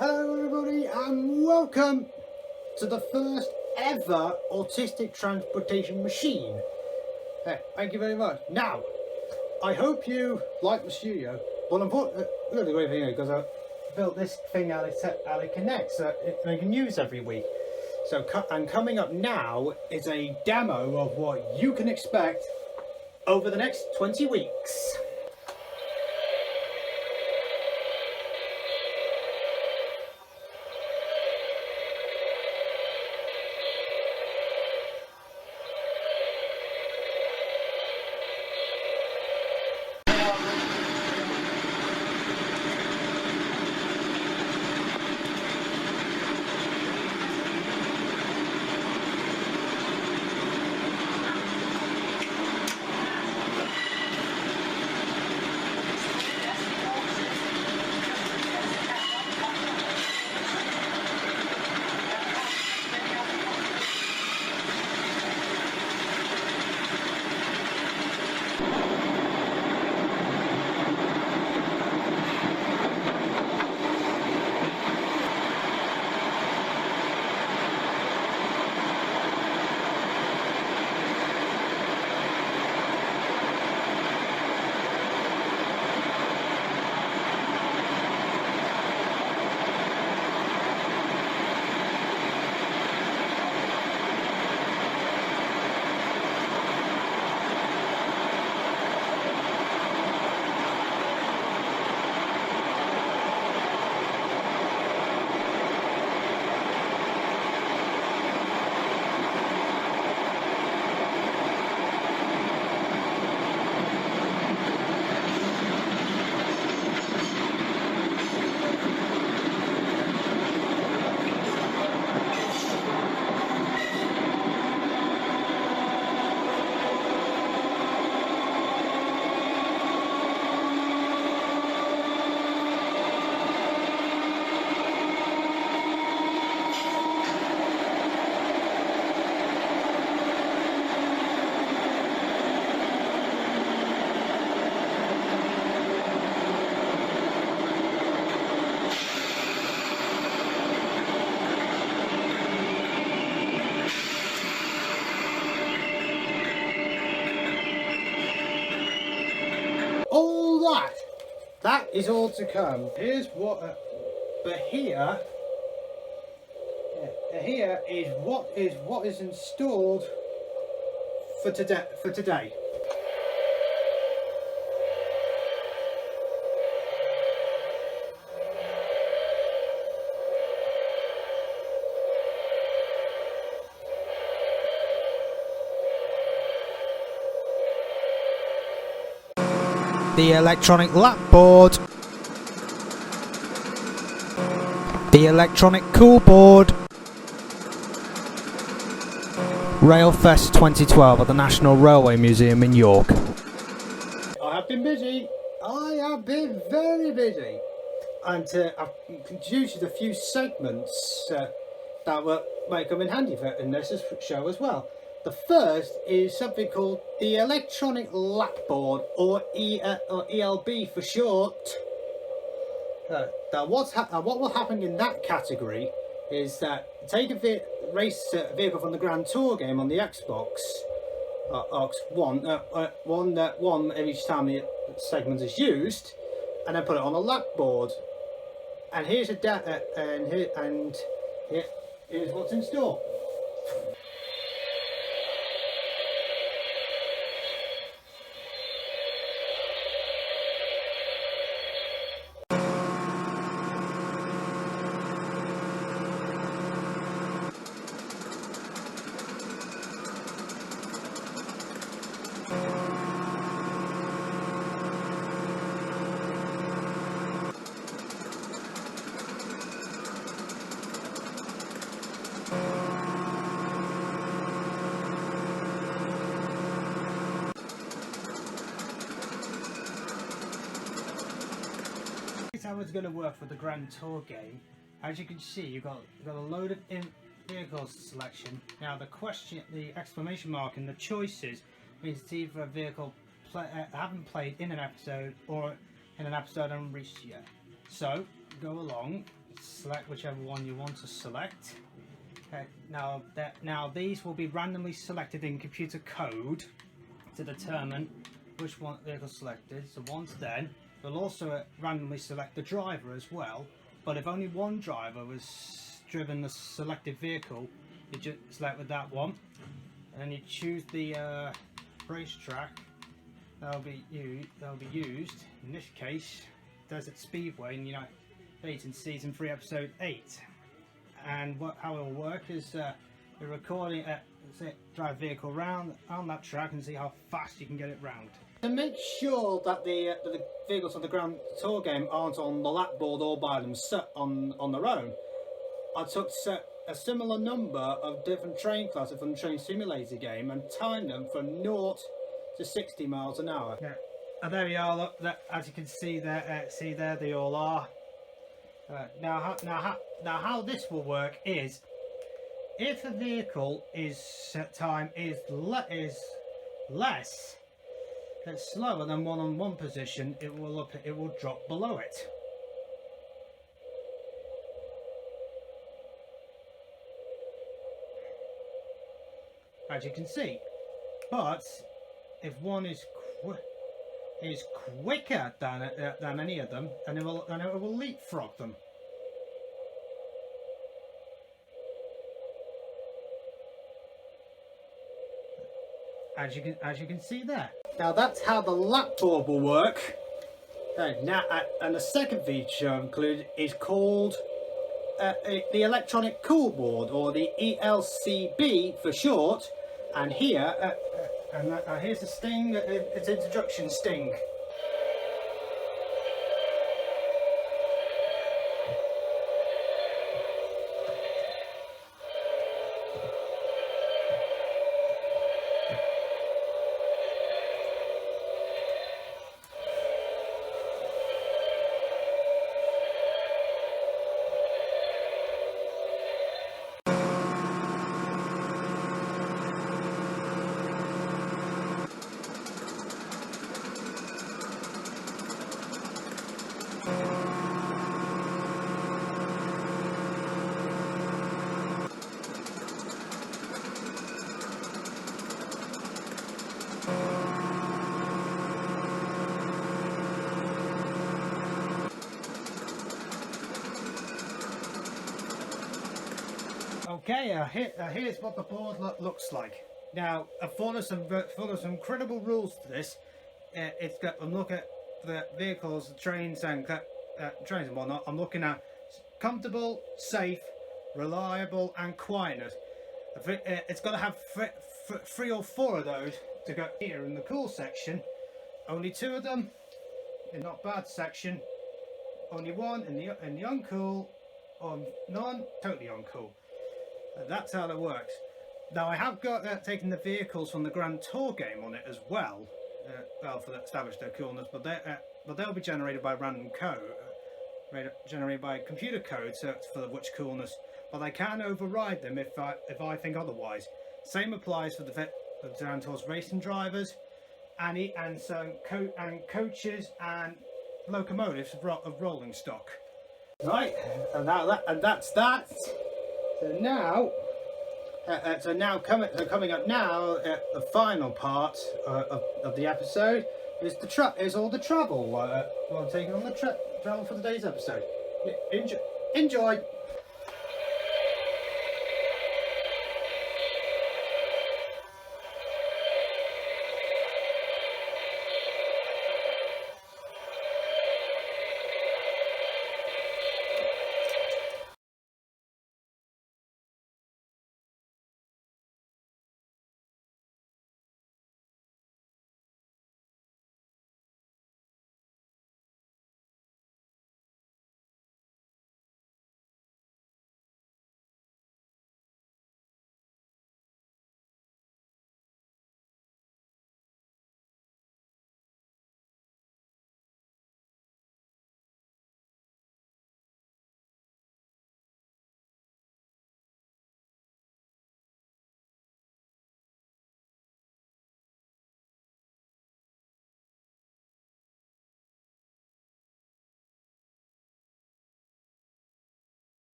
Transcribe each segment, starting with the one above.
Hello everybody and welcome to the first ever autistic transportation machine. Thank you very much. Now, I hope you like the studio. Well, I'm the great thing because I built this thing how it connects so I can use every week. So, and coming up now is a demo of what you can expect over the next 20 weeks. That is all to come. Here's what, but here is what is installed for today. The electronic lap board, the electronic cool board, Railfest 2012 at the National Railway Museum in York. I have been busy. I have been very busy, and I've produced a few segments that might come in handy in this show as well. The first is something called the electronic lap board, or ELB for short. What will happen in that category is that take a race vehicle from the Grand Tour game on the Xbox one each time the segment is used, and then put it on a lap board. And here's here's what's in store. How it's going to work for the Grand Tour game. As you can see, you've got a load of vehicle selection. Now the exclamation mark in the choices means it's either a vehicle haven't played in an episode or in an episode unreached yet. So go along, select whichever one you want to select. Now these will be randomly selected in computer code to determine which one vehicle selected. So once then, we'll also randomly select the driver as well. But if only one driver was driven the selected vehicle, you just select with that one, and you choose the racetrack that'll be used. In this case, Desert Speedway in the United States in season 3, episode 8. And how it will work is you're recording drive vehicle round on that track and see how fast you can get it round. To make sure that the vehicles on the Grand Tour game aren't on the lap board all by themselves on their own, I took a similar number of different train classes from the Train Simulator game and timed them from 0 to 60 miles an hour. Yeah. And there we are. Look, as you can see there, they all are. Now how this will work is, if a vehicle time is less, it's slower than one position, it will drop below it. As you can see, but if one is quicker than any of them, then it will leapfrog them. As you can see there. Now that's how the lap board will work. And the second feature included is called the electronic cool board, or the ELCB for short. And here, here's the sting. It's introduction sting. Okay, here's what the board looks like. Now, I follow some incredible rules to this. It's got. I'm looking at the vehicles, the trains, and whatnot. I'm looking at comfortable, safe, reliable, and quietness. It's got to have 3 or 4 of those to go here in the cool section. Only 2 of them in not bad section. Only 1 in the uncool, or none totally uncool. That's how that works. Now I have got taken the vehicles from the Grand Tour game on it as well, for that establish their coolness, but they'll be generated by random code, generated by computer code for which coolness. But I can override them if I think otherwise. Same applies for the Grand Tour's racing drivers, and coaches and locomotives of rolling stock. Right, and that's that. So now, coming up now, the final part of the episode is all the travel. We're taking on the travel for today's episode. Enjoy.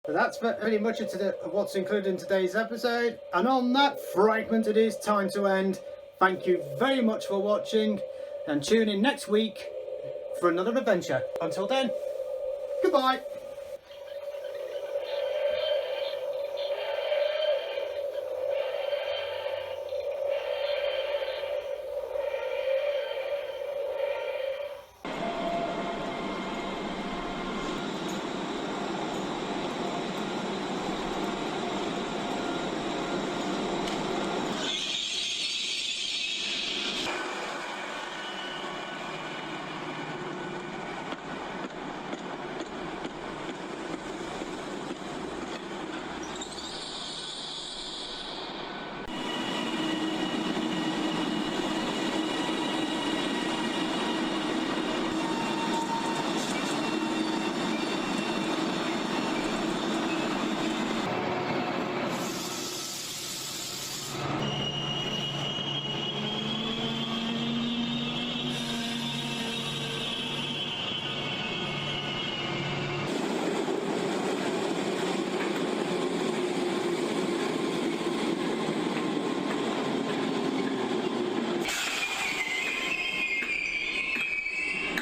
But that's very much of what's included in today's episode. And on that fragment, it is time to end. Thank you very much for watching, and tune in next week for another adventure. Until then, goodbye.